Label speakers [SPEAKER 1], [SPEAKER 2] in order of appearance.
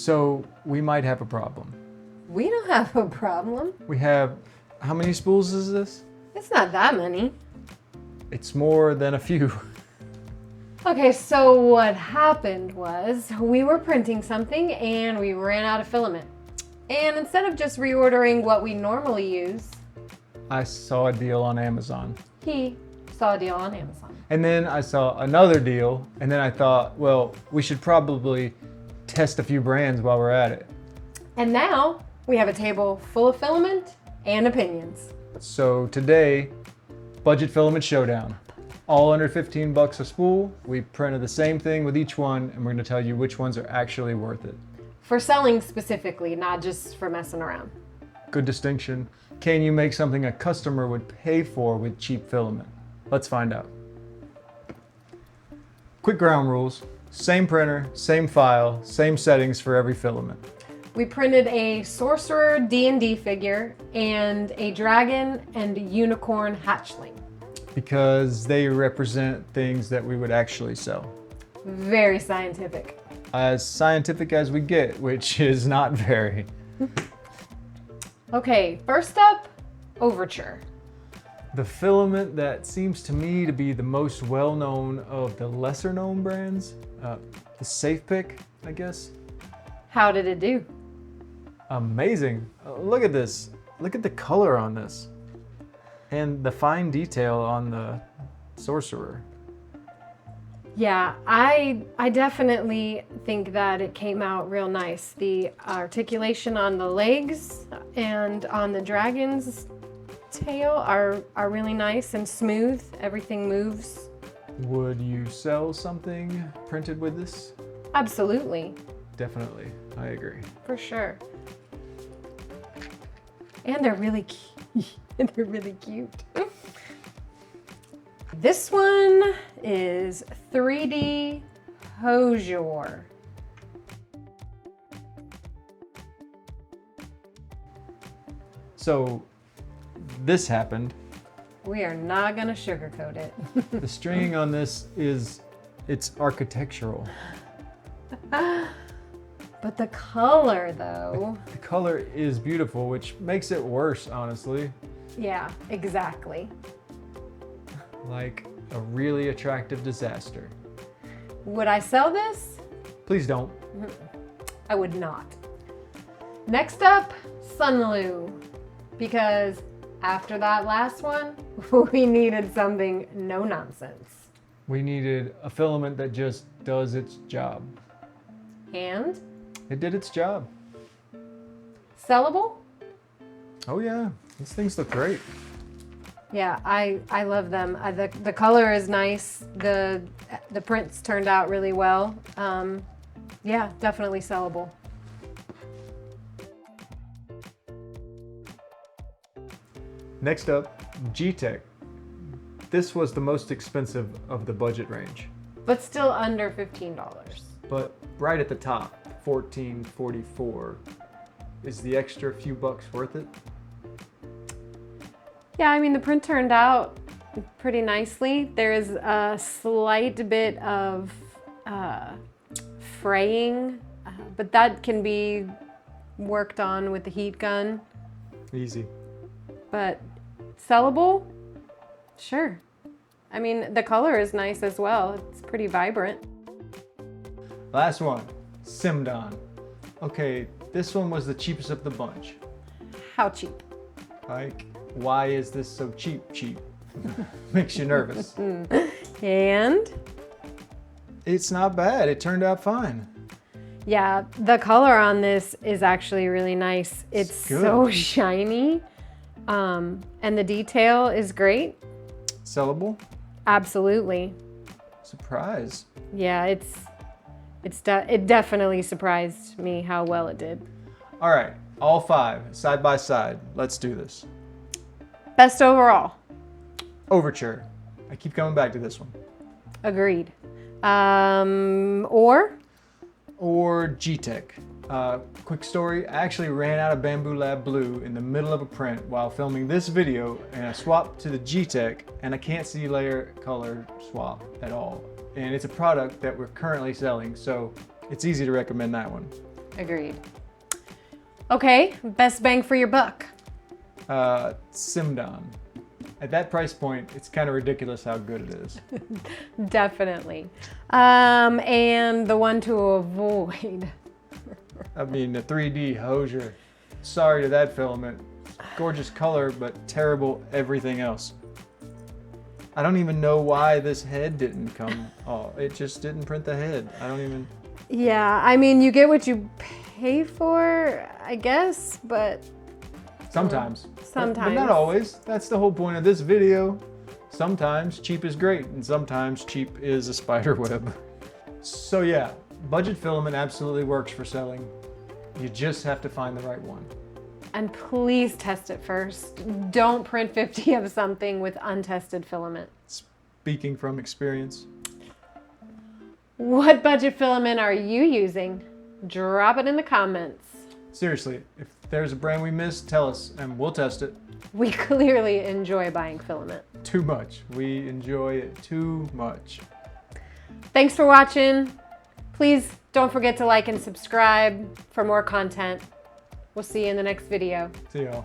[SPEAKER 1] So we might have a problem.
[SPEAKER 2] We don't have a problem.
[SPEAKER 1] We have, how many spools is this?
[SPEAKER 2] It's not that many.
[SPEAKER 1] It's more than a few.
[SPEAKER 2] Okay, so what happened was we were printing something and we ran out of filament. And instead of just reordering what we normally use,
[SPEAKER 1] I saw a deal on Amazon.
[SPEAKER 2] he saw a deal on Amazon.
[SPEAKER 1] And then I saw another deal, and then I thought, well, we should probably test a few brands while we're at it.
[SPEAKER 2] And now we have a table full of filament and opinions.
[SPEAKER 1] So today, budget filament showdown. All under 15 bucks a spool. We printed the same thing with each one, and we're gonna tell you which ones are actually worth it.
[SPEAKER 2] For selling specifically, not just for messing around.
[SPEAKER 1] Good distinction. Can you make something a customer would pay for with cheap filament? Let's find out. Quick ground rules. Same printer, same file, same settings for every filament.
[SPEAKER 2] We printed a sorcerer D&D figure and a dragon and unicorn hatchling.
[SPEAKER 1] Because they represent things that we would actually sell.
[SPEAKER 2] Very scientific.
[SPEAKER 1] As scientific as we get, which is not very.
[SPEAKER 2] Okay, first up, Overture.
[SPEAKER 1] The filament that seems to me to be the most well-known of the lesser-known brands. The safe pick, I guess.
[SPEAKER 2] How did it do?
[SPEAKER 1] Amazing. Look at this. Look at the color on this. And the fine detail on the sorcerer.
[SPEAKER 2] Yeah, I definitely think that it came out real nice. The articulation on the legs and on the dragon's tail are really nice and smooth. Everything moves.
[SPEAKER 1] Would you sell something printed with this?
[SPEAKER 2] Absolutely.
[SPEAKER 1] Definitely, I agree.
[SPEAKER 2] For sure. And they're really cute. They're really cute. This one is 3D Hoour.
[SPEAKER 1] So this happened.
[SPEAKER 2] We are not gonna sugarcoat it.
[SPEAKER 1] The string on this it's architectural.
[SPEAKER 2] But the color though.
[SPEAKER 1] The color is beautiful, which makes it worse, honestly.
[SPEAKER 2] Yeah, exactly.
[SPEAKER 1] Like a really attractive disaster.
[SPEAKER 2] Would I sell this?
[SPEAKER 1] Please don't.
[SPEAKER 2] I would not. Next up, Sunlu. Because after that last one, we needed something no nonsense.
[SPEAKER 1] We needed a filament that just does its job.
[SPEAKER 2] And
[SPEAKER 1] It did its job.
[SPEAKER 2] sellable?
[SPEAKER 1] Oh yeah, these things look great.
[SPEAKER 2] Yeah, I love them. The color is nice. The prints turned out really well. Yeah, definitely sellable.
[SPEAKER 1] Next up, Geeetech. This was the most expensive of the budget range,
[SPEAKER 2] But still under $15.
[SPEAKER 1] but right at the top, $14.44. Is the extra few bucks worth it?
[SPEAKER 2] Yeah, I mean, the print turned out pretty nicely. There is a slight bit of fraying, but that can be worked on with the heat gun.
[SPEAKER 1] Easy.
[SPEAKER 2] But sellable? Sure. I mean, the color is nice as well. It's pretty vibrant.
[SPEAKER 1] Last one, Semdon. Okay, this one was the cheapest of the bunch.
[SPEAKER 2] How cheap?
[SPEAKER 1] Like, why is this so cheap? Makes you nervous.
[SPEAKER 2] And
[SPEAKER 1] It's not bad, it turned out fine.
[SPEAKER 2] yeah, the color on this is actually really nice. It's
[SPEAKER 1] good.
[SPEAKER 2] so shiny. And the detail is great.
[SPEAKER 1] Sellable?
[SPEAKER 2] Absolutely.
[SPEAKER 1] Surprise.
[SPEAKER 2] Yeah, it definitely surprised me how well it did.
[SPEAKER 1] All right, all five, side by side. Let's do this.
[SPEAKER 2] Best overall.
[SPEAKER 1] Overture. I keep coming back to this one.
[SPEAKER 2] Agreed. Or
[SPEAKER 1] Geeetech. Quick story, I actually ran out of Bamboo Lab Blue in the middle of a print while filming this video, and I swapped to the Geeetech, and I can't see layer color swap at all. And it's a product that we're currently selling, so it's easy to recommend that one.
[SPEAKER 2] Agreed. Okay, best bang for your buck.
[SPEAKER 1] Semdon. At that price point, it's kind of ridiculous how good it is.
[SPEAKER 2] Definitely. And the one to avoid.
[SPEAKER 1] I mean, the 3D Hoour. Sorry to that filament. Gorgeous color, but terrible everything else. I don't even know why this head didn't come. Oh, it just didn't print the head. I don't even...
[SPEAKER 2] Yeah, I mean, you get what you pay for, I guess, but...
[SPEAKER 1] Sometimes.
[SPEAKER 2] Sometimes.
[SPEAKER 1] But not always. That's the whole point of this video. Sometimes cheap is great, and sometimes cheap is a spider web. So yeah, budget filament absolutely works for selling. You just have to find the right one.
[SPEAKER 2] And please test it first. Don't print 50 of something with untested filament.
[SPEAKER 1] Speaking from experience.
[SPEAKER 2] What budget filament are you using? Drop it in the comments.
[SPEAKER 1] Seriously, if there's a brand we missed, tell us and we'll test it.
[SPEAKER 2] We clearly enjoy buying filament.
[SPEAKER 1] Too much. We enjoy it too much.
[SPEAKER 2] Thanks for watching. Please don't forget to like and subscribe for more content. We'll see you in the next video.
[SPEAKER 1] See y'all.